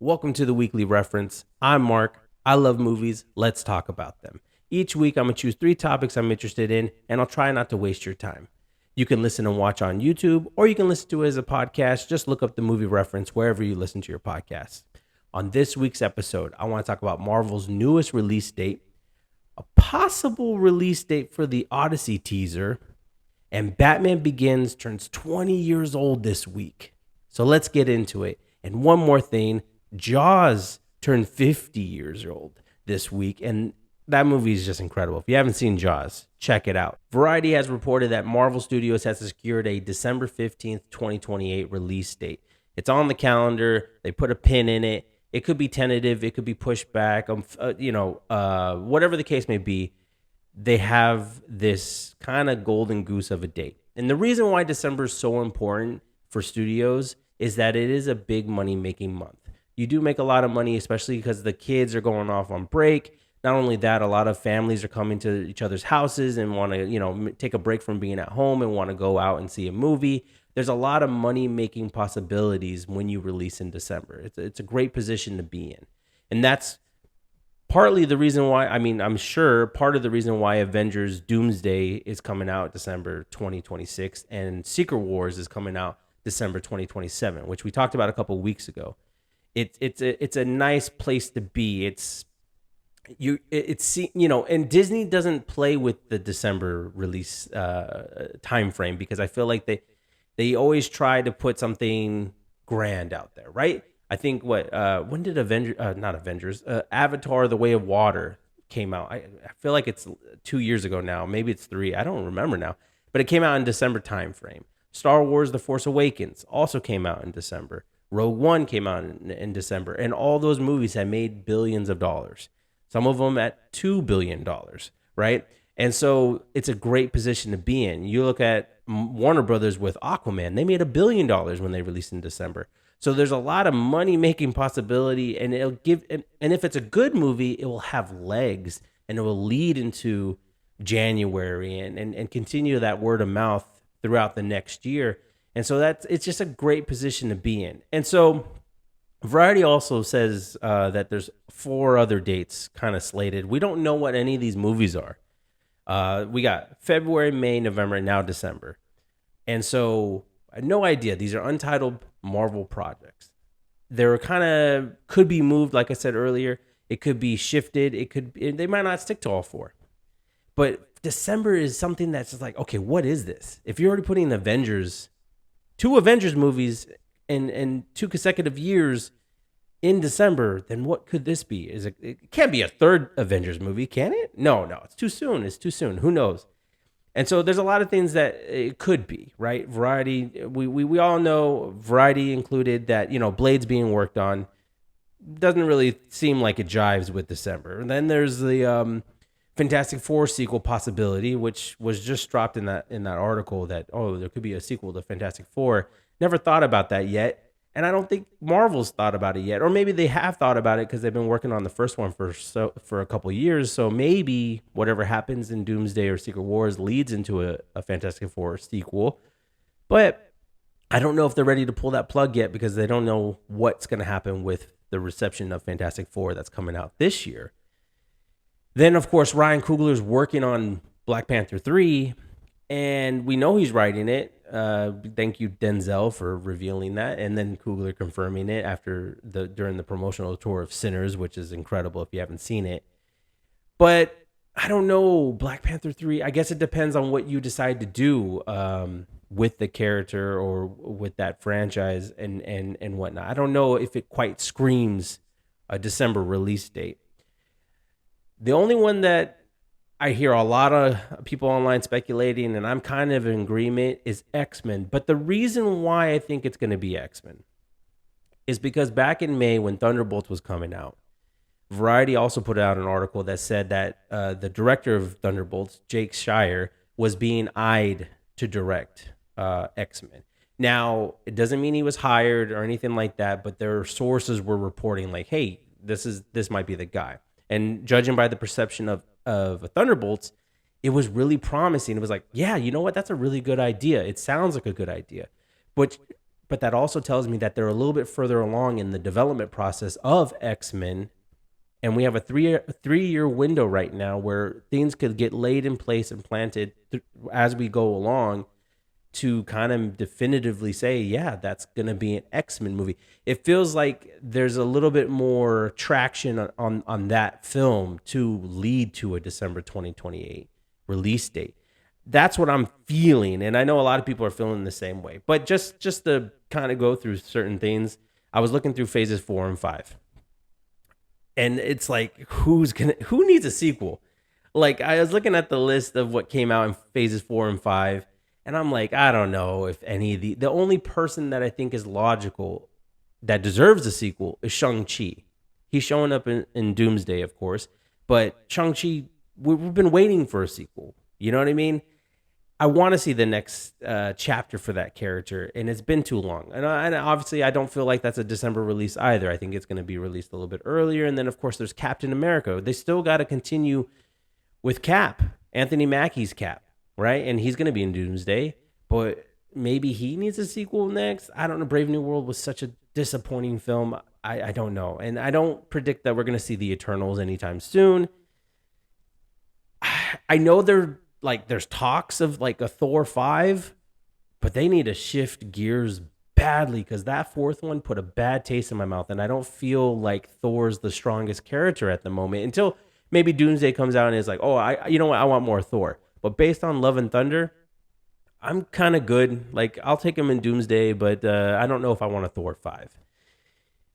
Welcome to the Weekly Reference. I'm Mark. I love movies. Let's talk about them. Each week, I'm going to choose 3 topics I'm interested in, and I'll try not to waste your time. You can listen and watch on YouTube, or you can listen to it as a podcast. Just look up the Movie Reference wherever you listen to your podcasts. On this week's episode, I want to talk about Marvel's newest release date, a possible release date for the Odyssey teaser, and Batman Begins turns 20 years old this week. So let's get into it. And one more thing, Jaws turned 50 years old this week, and that movie is just incredible. If you haven't seen Jaws, check it out. Variety has reported that Marvel Studios has secured a December 15th, 2028 release date. It's on the calendar. They put a pin in it. It could be tentative. It could be pushed back. Whatever the case may be, they have this kind of golden goose of a date. And the reason why December is so important for studios is that it is a big money-making month. You do make a lot of money, especially because the kids are going off on break. Not only that, a lot of families are coming to each other's houses and want to, take a break from being at home and want to go out and see a movie. There's a lot of money-making possibilities when you release in December. It's a great position to be in. And that's partly the reason why, I'm sure part of the reason why Avengers Doomsday is coming out December 2026 and Secret Wars is coming out December 2027, which we talked about a couple of weeks ago. It's a nice place to be. And Disney doesn't play with the December release time frame because I feel like they always try to put something grand out there, right? I think when did Avatar: The Way of Water came out? I feel like it's 2 years ago now. Maybe it's 3. I don't remember now. But it came out in December time frame. Star Wars: The Force Awakens also came out in December. Rogue One came out in December. And all those movies have made billions of dollars. Some of them at $2 billion, right? And so it's a great position to be in. You look at Warner Brothers with Aquaman. They made $1 billion when they released in December. So there's a lot of money-making possibility, and and if it's a good movie, it will have legs, and it will lead into January and continue that word of mouth throughout the next year. And so it's just a great position to be in. And so Variety also says that there's 4 other dates kind of slated. We don't know what any of these movies are. We got February, May, November, and now December. And so I have no idea. These are untitled Marvel projects. They're could be moved, like I said earlier. It could be shifted. They might not stick to all 4. But December is something that's just like, okay, what is this? If you're already putting 2 Avengers movies in 2 consecutive years in December, then what could this be? It can't be a 3rd Avengers movie, can it? No, it's too soon. It's too soon. Who knows? And so there's a lot of things that it could be, right? Variety, we all know Variety included that, Blade's being worked on. Doesn't really seem like it jives with December. And then there's the Fantastic Four sequel possibility, which was just dropped in that article that, there could be a sequel to Fantastic Four. Never thought about that yet. And I don't think Marvel's thought about it yet. Or maybe they have thought about it because they've been working on the first one for a couple of years. So maybe whatever happens in Doomsday or Secret Wars leads into a Fantastic Four sequel. But I don't know if they're ready to pull that plug yet because they don't know what's going to happen with the reception of Fantastic Four that's coming out this year. Then, of course, Ryan Coogler's working on Black Panther 3, and we know he's writing it. Thank you, Denzel, for revealing that, and then Coogler confirming it during the promotional tour of Sinners, which is incredible if you haven't seen it. But I don't know, Black Panther 3, I guess it depends on what you decide to do with the character or with that franchise and whatnot. I don't know if it quite screams a December release date. The only one that I hear a lot of people online speculating, and I'm kind of in agreement, is X-Men. But the reason why I think it's going to be X-Men is because back in May when Thunderbolts was coming out, Variety also put out an article that said that the director of Thunderbolts, Jake Schreier, was being eyed to direct X-Men. Now, it doesn't mean he was hired or anything like that, but their sources were reporting like, hey, this might be the guy. And judging by the perception of Thunderbolts, it was really promising. It was like, yeah, you know what? That's a really good idea. It sounds like a good idea. But but that also tells me that they're a little bit further along in the development process of X-Men. And we have a three-year window right now where things could get laid in place and planted as we go along to kind of definitively say, yeah, that's going to be an X-Men movie. It feels like there's a little bit more traction on that film to lead to a December 2028 release date. That's what I'm feeling. And I know a lot of people are feeling the same way. But just to kind of go through certain things, I was looking through phases 4 and 5. And it's like, who needs a sequel? Like, I was looking at the list of what came out in phases 4 and 5, and I'm like, I don't know if any of the only person that I think is logical that deserves a sequel is Shang-Chi. He's showing up in Doomsday, of course, but Shang-Chi, we've been waiting for a sequel. You know what I mean? I want to see the next chapter for that character, and it's been too long. And obviously, I don't feel like that's a December release either. I think it's going to be released a little bit earlier. And then, of course, there's Captain America. They still got to continue with Cap, Anthony Mackie's Cap, right? And he's going to be in Doomsday, but maybe he needs a sequel next. I don't know. Brave New World was such a disappointing film. I don't know. And I don't predict that we're going to see the Eternals anytime soon. I know there's talks of like a Thor 5, but they need to shift gears badly because that fourth one put a bad taste in my mouth. And I don't feel like Thor's the strongest character at the moment until maybe Doomsday comes out and is like, oh, you know what? I want more Thor. But based on Love and Thunder, I'm kind of good. Like, I'll take him in Doomsday, but I don't know if I want a Thor 5.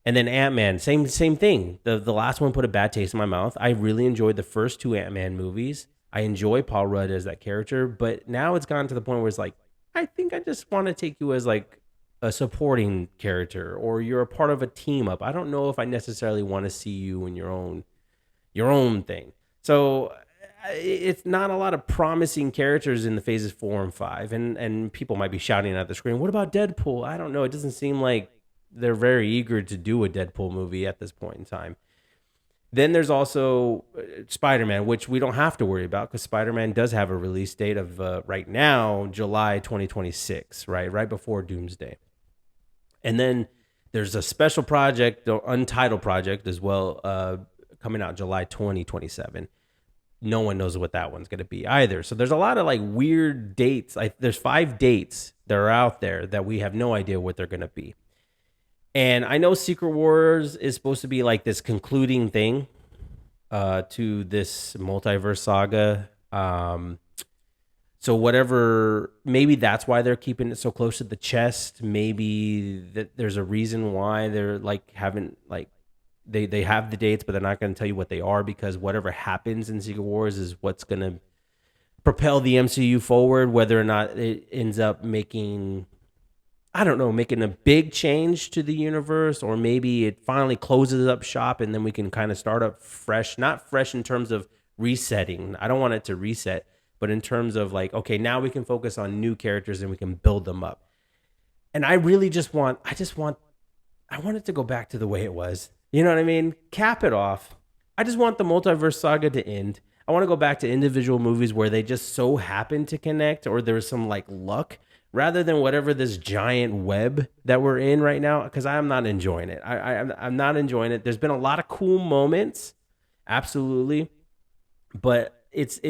And then Ant-Man, same thing. The last one put a bad taste in my mouth. I really enjoyed the first two Ant-Man movies. I enjoy Paul Rudd as that character, but now it's gotten to the point where it's like, I think I just want to take you as like a supporting character, or you're a part of a team up. I don't know if I necessarily want to see you in your own thing. So it's not a lot of promising characters in the phases 4 and 5, and people might be shouting at the screen, what about Deadpool? I don't know. It doesn't seem like they're very eager to do a Deadpool movie at this point in time. Then there's also Spider-Man, which we don't have to worry about because Spider-Man does have a release date of right now, July 2026, right before Doomsday. And then there's a special project, the Untitled Project as well, coming out July 2027. No one knows what that one's going to be either. So there's a lot of like weird dates. There's 5 dates that are out there that we have no idea what they're going to be. And I know Secret Wars is supposed to be like this concluding thing to this multiverse saga. So whatever, maybe that's why they're keeping it so close to the chest. Maybe that there's a reason why they're like haven't like they have the dates, but they're not going to tell you what they are because whatever happens in Secret Wars is what's going to propel the MCU forward. Whether or not it ends up making a big change to the universe, or maybe it finally closes up shop and then we can kind of start up fresh, not fresh in terms of resetting. I don't want it to reset, but in terms of like, okay, now we can focus on new characters and we can build them up. And I really I want it to go back to the way it was. You know what I mean? Cap it off. I just want the multiverse saga to end. I want to go back to individual movies where they just so happen to connect or there's some like luck, rather than whatever this giant web that we're in right now, because I'm not enjoying it. I'm not enjoying it. There's been a lot of cool moments, absolutely, but it's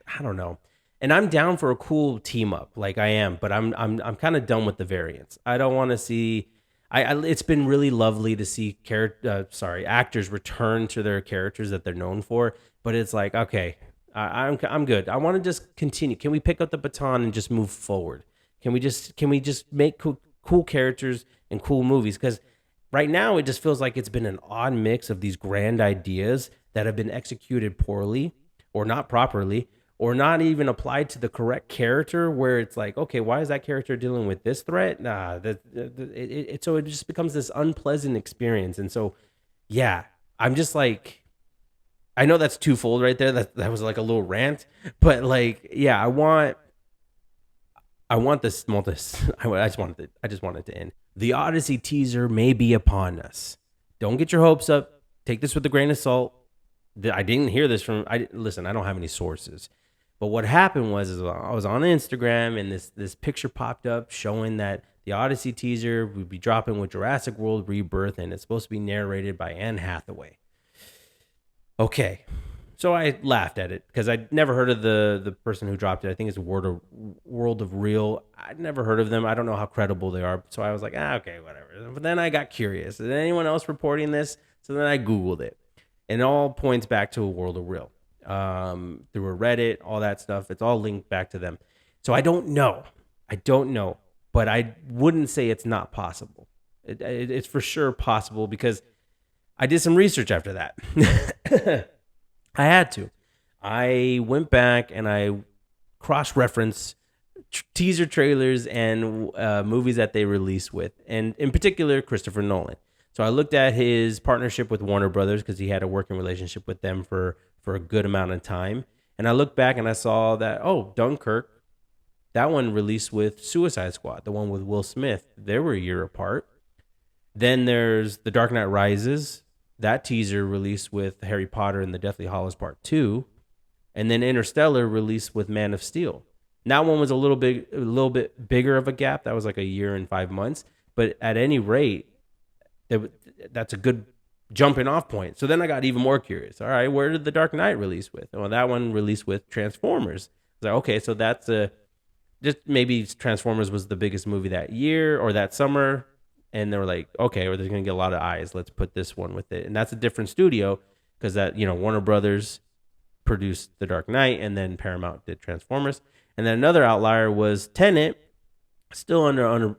I don't know. And I'm down for a cool team up, like I am, but I'm kind of done with the variants. I don't want to see. It's been really lovely to see actors return to their characters that they're known for, but it's like, okay, I'm good. I want to just continue. Can we pick up the baton and just move forward? Can we just make cool characters and cool movies? Because right now it just feels like it's been an odd mix of these grand ideas that have been executed poorly or not properly or not even applied to the correct character, where it's like, okay, why is that character dealing with this threat? So it just becomes this unpleasant experience. And so, yeah, I'm just like, I know that's twofold right there. That was like a little rant, but like, yeah, I want this. I just want it to end. The Odyssey teaser may be upon us. Don't get your hopes up. Take this with a grain of salt. I didn't hear this from. Listen, I don't have any sources, but what happened was I was on Instagram and this picture popped up showing that The Odyssey teaser would be dropping with Jurassic World Rebirth, and it's supposed to be narrated by Anne Hathaway. Okay. So I laughed at it because I'd never heard of the person who dropped it. I think it's World of Real. I'd never heard of them. I don't know how credible they are. So I was like, okay, whatever. But then I got curious. Is anyone else reporting this? So then I Googled it. And it all points back to a World of Real. Through a Reddit, all that stuff. It's all linked back to them. So I don't know. But I wouldn't say it's not possible. It's for sure possible because I did some research after that. I had to. I went back and I cross-referenced teaser trailers and movies that they released with, and in particular, Christopher Nolan. So I looked at his partnership with Warner Brothers because he had a working relationship with them for a good amount of time. And I looked back and I saw that, Dunkirk, that one released with Suicide Squad, the one with Will Smith. They were a year apart. Then there's The Dark Knight Rises. That teaser released with Harry Potter and the Deathly Hallows Part 2. And then Interstellar released with Man of Steel. And that one was a little bit bigger of a gap. That was like a year and 5 months. But at any rate, that's a good jumping off point. So then I got even more curious. All right, where did The Dark Knight release with? Well, that one released with Transformers. I was like, okay, so that's just maybe Transformers was the biggest movie that year or that summer. And they were like, okay, or there's going to get a lot of eyes. Let's put this one with it. And that's a different studio because Warner Brothers produced The Dark Knight and then Paramount did Transformers. And then another outlier was Tenet, still under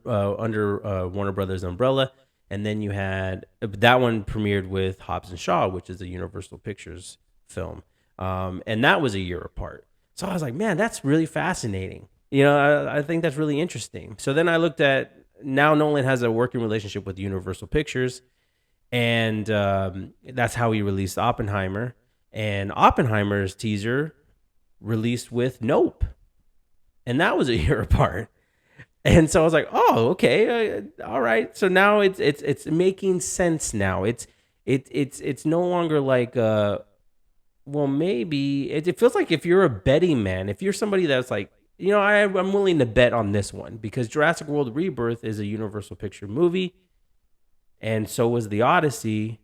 Warner Brothers umbrella. And then you had that one premiered with Hobbs and Shaw, which is a Universal Pictures film. And that was a year apart. So I was like, man, that's really fascinating. I think that's really interesting. So then I looked at, now Nolan has a working relationship with Universal Pictures, and that's how he released Oppenheimer. And Oppenheimer's teaser released with Nope, and that was a year apart. And so I was like, oh, okay, all right. So now it's making sense now. It's no longer like well, maybe it feels like if you're a betting man, if you're somebody that's like, I'm willing to bet on this one because Jurassic World Rebirth is a Universal Picture movie, and so was the Odyssey.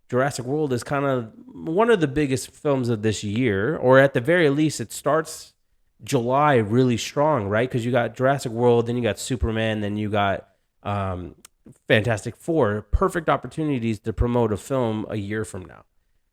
Jurassic World is kind of one of the biggest films of this year, or at the very least, it starts July really strong, right? Because you got Jurassic World, then you got Superman, then you got Fantastic Four. Perfect opportunities to promote a film a year from now,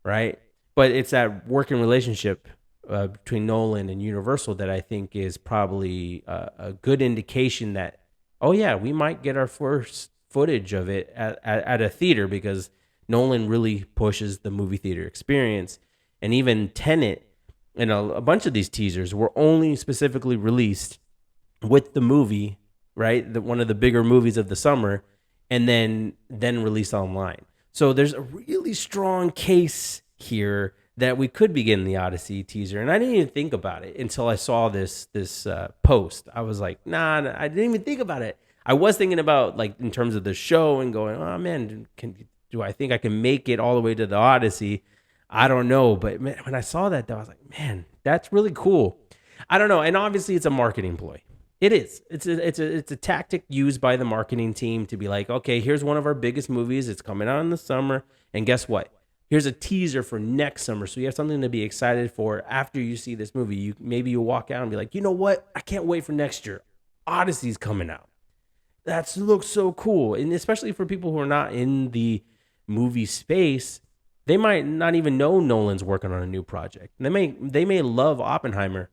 right? But it's that working relationship between Nolan and Universal that I think is probably a good indication that, we might get our first footage of it at a theater because Nolan really pushes the movie theater experience. And even Tenet and a bunch of these teasers were only specifically released with the movie, right? One of the bigger movies of the summer, and then released online. So there's a really strong case here that we could be getting the Odyssey teaser. And I didn't even think about it until I saw this post. I was like, nah, I didn't even think about it. I was thinking about, like, in terms of the show and going, oh, man, do I think I can make it all the way to the Odyssey? I don't know. But man, when I saw that, though, I was like, man, that's really cool. I don't know. And obviously, it's a marketing ploy. It is. It's a tactic used by the marketing team to be like, okay, here's one of our biggest movies. It's coming out in the summer. And guess what? Here's a teaser for next summer. So you have something to be excited for after you see this movie. Maybe you'll walk out and be like, you know what? I can't wait for next year. Odyssey's coming out. That looks so cool. And especially for people who are not in the movie space, they might not even know Nolan's working on a new project. They may love Oppenheimer,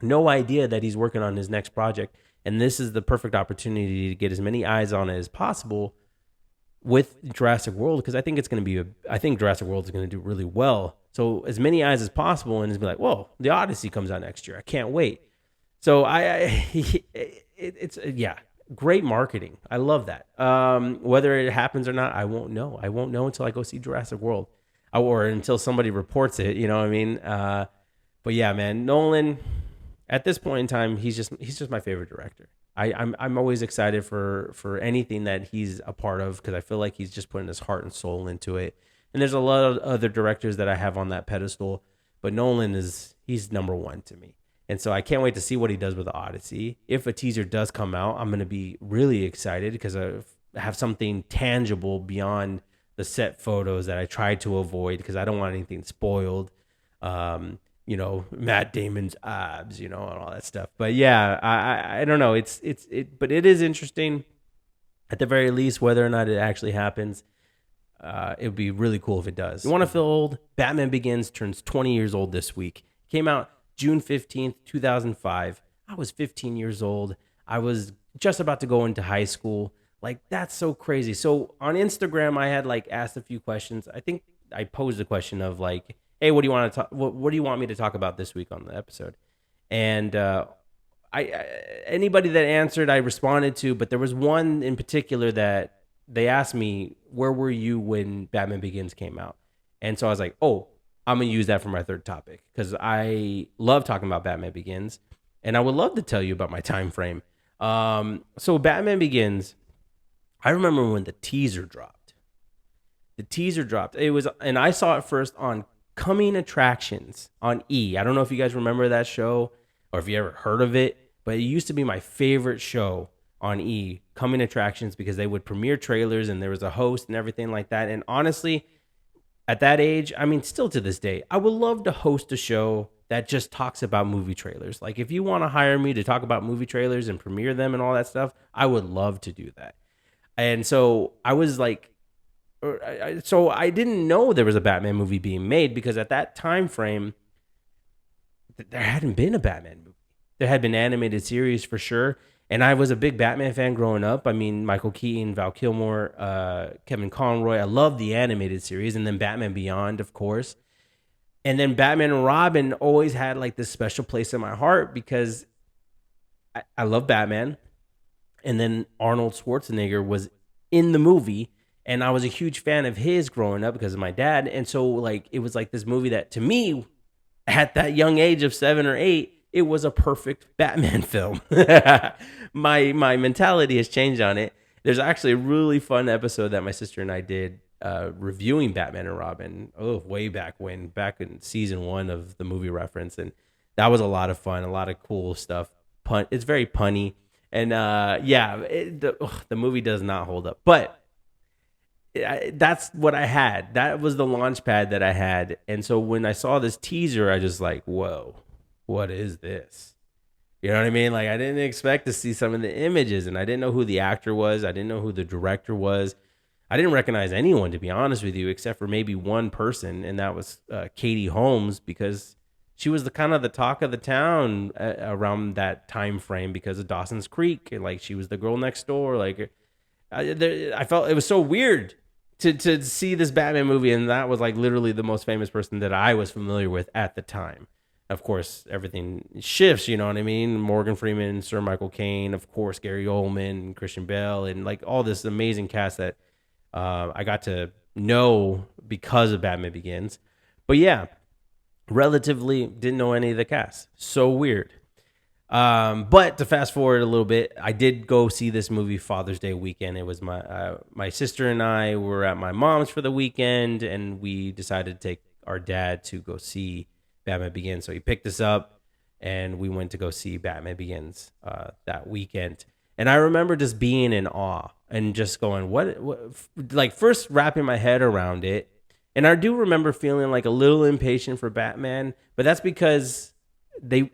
no idea that he's working on his next project. And this is the perfect opportunity to get as many eyes on it as possible with Jurassic World, because I think it's going to be I think Jurassic World is going to do really well. So as many eyes as possible, and just be like, whoa, the Odyssey comes out next year. I can't wait. So it's great marketing. I love that. Whether it happens or not, I won't know. I won't know until I go see Jurassic World, or until somebody reports it. You know what I mean? But yeah, man, Nolan. At this point in time, he's just my favorite director. I'm always excited for anything that he's a part of because I feel like he's just putting his heart and soul into it. And there's a lot of other directors that I have on that pedestal, but Nolan he's number one to me. And so I can't wait to see what he does with Odyssey. If a teaser does come out, I'm going to be really excited because I have something tangible beyond the set photos that I tried to avoid because I don't want anything spoiled. Matt Damon's abs, and all that stuff. But yeah, I don't know. But it is interesting at the very least, whether or not it actually happens. It would be really cool if it does. You want to feel old? Batman Begins turns 20 years old this week. Came out June 15th, 2005. I was 15 years old. I was just about to go into high school. Like, that's so crazy. So on Instagram, I had asked a few questions. I think I posed a question of hey, what do you want to talk? What do you want me to talk about this week on the episode? And anybody that answered, I responded to. But there was one in particular that they asked me, where were you when Batman Begins came out? And so I was like, oh, I'm going to use that for my third topic because I love talking about Batman Begins. And I would love to tell you about my time frame. So Batman Begins, I remember when the teaser dropped. It was, and I saw it first on Coming Attractions on E. I don't know if you guys remember that show or if you ever heard of it, but it used to be my favorite show on E, Coming Attractions, because they would premiere trailers and there was a host and everything like that. And honestly, at that age, I mean, still to this day, I would love to host a show that just talks about movie trailers. Like, if you want to hire me to talk about movie trailers and premiere them and all that stuff, I would love to do that. And so I was like, so I didn't know there was a Batman movie being made because at that time frame, there hadn't been a Batman movie. There had been animated series for sure. And I was a big Batman fan growing up. I mean, Michael Keaton, Val Kilmer, Kevin Conroy. I loved the animated series. And then Batman Beyond, of course. And then Batman and Robin always had this special place in my heart because I love Batman. And then Arnold Schwarzenegger was in the movie. And I was a huge fan of his growing up because of my dad. And so it was this movie that to me, at that young age of 7 or 8, it was a perfect Batman film. My mentality has changed on it. There's actually a really fun episode that my sister and I did reviewing Batman and Robin. Way back in season 1 of the movie reference. And that was a lot of fun, a lot of cool stuff. It's very punny. And the movie does not hold up. But that's what I had. That was the launch pad that I had. And so when I saw this teaser, I just whoa, what is this? You know what I mean? I didn't expect to see some of the images, and I didn't know who the actor was. I didn't know who the director was. I didn't recognize anyone, to be honest with you, except for maybe one person, and that was Katie Holmes, because she was the kind of the talk of the town around that time frame because of Dawson's Creek. She was the girl next door. I felt it was so weird to see this Batman movie, and that was literally the most famous person that I was familiar with at the time. Of course, everything shifts, you know what I mean? Morgan Freeman, Sir Michael Caine, of course, Gary Oldman, Christian Bale, and all this amazing cast that I got to know because of Batman Begins. But yeah, relatively didn't know any of the cast. So weird. But to fast forward a little bit, I did go see this movie Father's Day weekend. It was my sister and I were at my mom's for the weekend, and we decided to take our dad to go see Batman Begins. So he picked us up, and we went to go see Batman Begins that weekend. And I remember just being in awe and just going, what first wrapping my head around it. And I do remember feeling a little impatient for Batman, but that's because the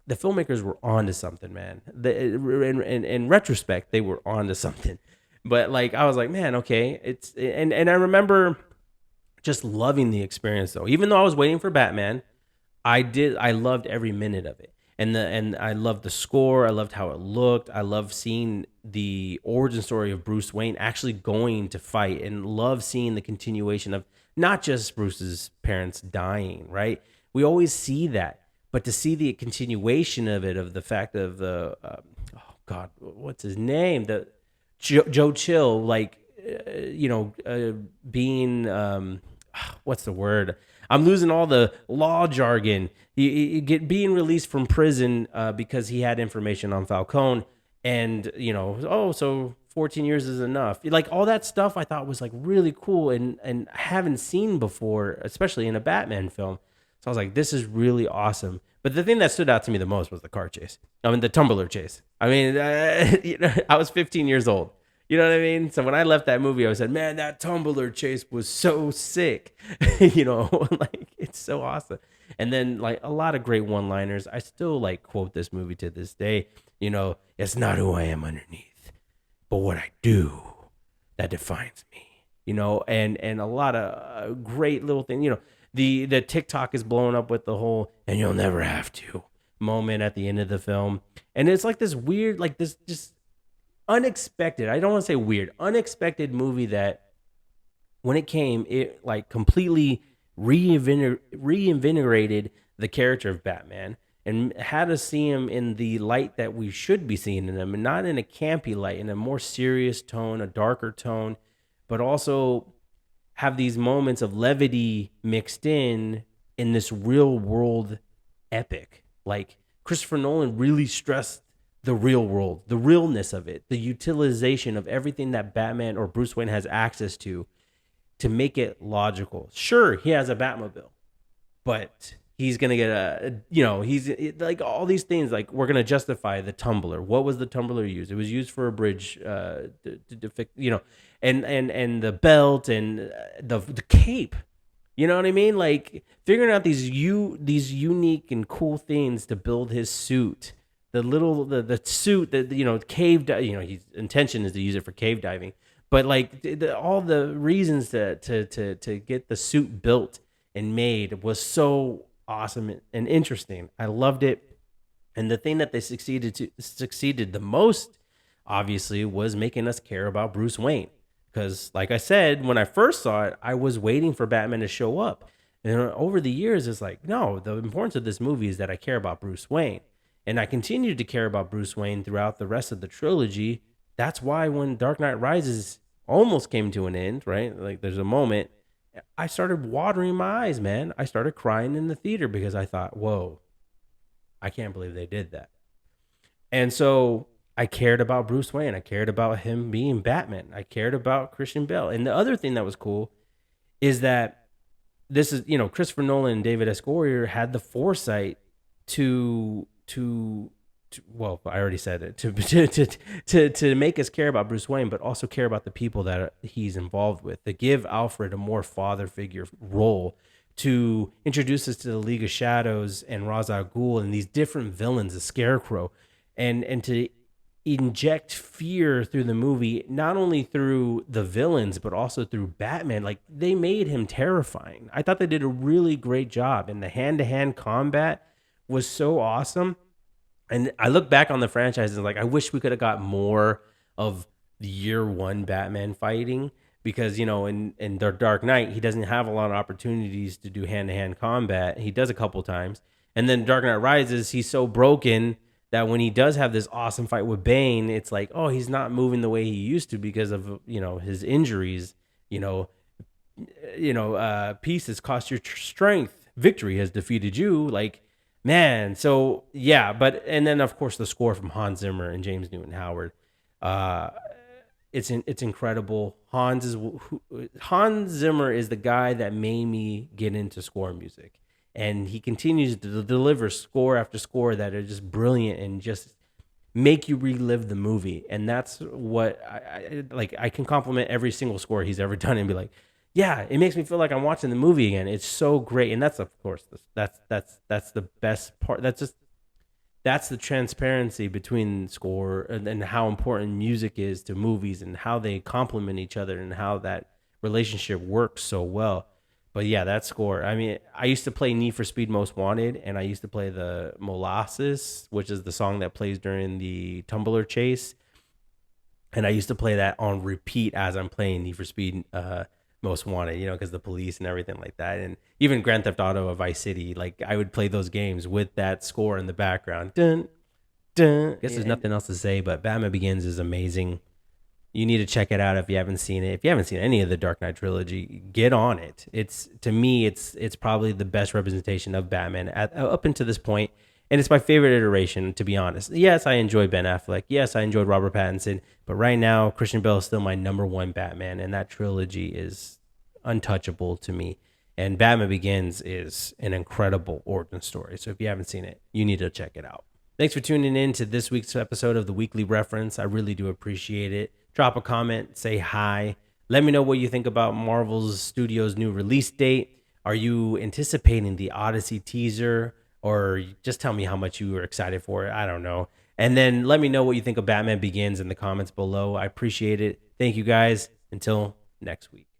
filmmakers were onto something, man. In retrospect, they were onto something. But I was man, okay. And I remember just loving the experience though. Even though I was waiting for Batman, I loved every minute of it. And I loved the score. I loved how it looked. I loved seeing the origin story of Bruce Wayne actually going to fight, and love seeing the continuation of not just Bruce's parents dying, right? We always see that. But to see the continuation of it, of the fact of the, what's his name? The Joe Chill, being, what's the word? I'm losing all the law jargon. Being released from prison because he had information on Falcone, and so 14 years is enough. All that stuff I thought was really cool and haven't seen before, especially in a Batman film. So I was this is really awesome. But the thing that stood out to me the most was the car chase. I mean, the tumbler chase. I mean, I was 15 years old. You know what I mean? So when I left that movie, I said, man, that tumbler chase was so sick. Like it's so awesome. And then like a lot of great one-liners. I still like quote this movie to this day. It's not who I am underneath, but what I do that defines me. And a lot of great little things. The TikTok is blowing up with the whole "and you'll never have to" moment at the end of the film, and it's like this weird, like this just unexpected. I don't want to say weird, unexpected movie that when it came, it like completely reinvigorated the character of Batman and had us see him in the light that we should be seeing in him, and not in a campy light, in a more serious tone, a darker tone, but also have these moments of levity mixed in this real world epic. Like Christopher Nolan really stressed the real world, the realness of it, the utilization of everything that Batman or Bruce Wayne has access to make it logical. Sure, he has a Batmobile, but he's going to get he's like all these things, like we're going to justify the tumbler. What was the tumbler used? It was used for a bridge, to fix, and the belt and the cape. You know what I mean? Like figuring out these unique and cool things to build his suit. The suit that cave, his intention is to use it for cave diving, but like all the reasons to get the suit built and made was so awesome and interesting. I loved it, and the thing that they succeeded the most, obviously, was making us care about Bruce Wayne. Because, like I said, when I first saw it, I was waiting for Batman to show up. And over the years, it's like, no, the importance of this movie is that I care about Bruce Wayne. And I continued to care about Bruce Wayne throughout the rest of the trilogy. That's why when Dark Knight Rises almost came to an end, right? Like there's a moment, I started watering my eyes, man. I started crying in the theater because I thought, whoa, I can't believe they did that. And so I cared about Bruce Wayne. I cared about him being Batman. I cared about Christian Bale. And the other thing that was cool is that this is, Christopher Nolan and David S. Goyer had the foresight to well, I already said it, to make us care about Bruce Wayne, but also care about the people that he's involved with, to give Alfred a more father figure role, to introduce us to the League of Shadows and Ra's al Ghul and these different villains, the Scarecrow, and to inject fear through the movie, not only through the villains, but also through Batman. Like they made him terrifying. I thought they did a really great job, and the hand-to-hand combat was so awesome. And I look back on the franchise and like, I wish we could have got more of the year one Batman fighting, because, in The Dark Knight, he doesn't have a lot of opportunities to do hand-to-hand combat. He does a couple times. And then Dark Knight Rises, he's so broken that when he does have this awesome fight with Bane, it's like, oh, he's not moving the way he used to because of, his injuries. Peace has cost your strength. Victory has defeated you. Like, man, so yeah, and then of course the score from Hans Zimmer and James Newton Howard, it's incredible. Hans Zimmer is the guy that made me get into score music, and he continues to deliver score after score that are just brilliant and just make you relive the movie. And that's what I like. I can compliment every single score he's ever done and be like, yeah, it makes me feel like I'm watching the movie again. It's so great. And that's, of course, that's the best part. That's the transparency between score and how important music is to movies and how they complement each other and how that relationship works so well. But yeah, that score. I mean, I used to play Need for Speed Most Wanted, and I used to play the Molasses, which is the song that plays during the tumbler chase. And I used to play that on repeat as I'm playing Need for Speed Most Wanted, because the police and everything like that. And even Grand Theft Auto of Vice City, like I would play those games with that score in the background. Dun, dun. I guess there's nothing else to say, but Batman Begins is amazing. You need to check it out if you haven't seen it. If you haven't seen any of the Dark Knight trilogy, get on it. To me, it's probably the best representation of Batman up until this point. And it's my favorite iteration, to be honest. Yes, I enjoy Ben Affleck. Yes, I enjoyed Robert Pattinson. But right now, Christian Bale is still my number one Batman. And that trilogy is untouchable to me. And Batman Begins is an incredible origin story. So if you haven't seen it, you need to check it out. Thanks for tuning in to this week's episode of the Weekly Reference. I really do appreciate it. Drop a comment, say hi. Let me know what you think about Marvel's Studios' new release date. Are you anticipating the Odyssey teaser? Or just tell me how much you were excited for it. I don't know. And then let me know what you think of Batman Begins in the comments below. I appreciate it. Thank you guys. Until next week.